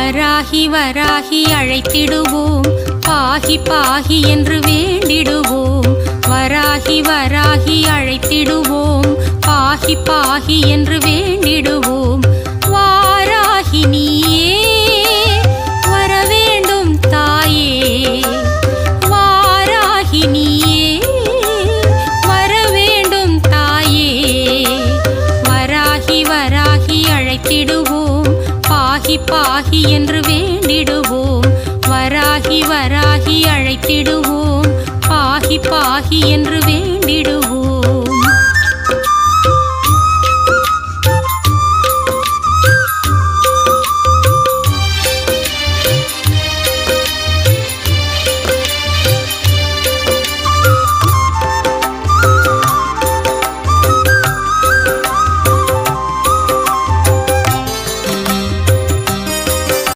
வராகி வராகி அழைத்திடுவோம், பாகி பாகி என்று வேண்டிடுவோம். வராகி வராகி அழைத்திடுவோம், பாகி பாகி என்று வேண்டிடுவோம். வாராகி நீயே வரவேண்டும் தாயே, வாராகி நீயே வரவேண்டும் தாயே. வராகி வராகி அழைத்திடுவோம், பாகி பாகி என்று வேண்டிடுவோம். வராகி வராகி அழைத்திடுவோம், பாகி பாகி என்று வேண்டிடுவோம்.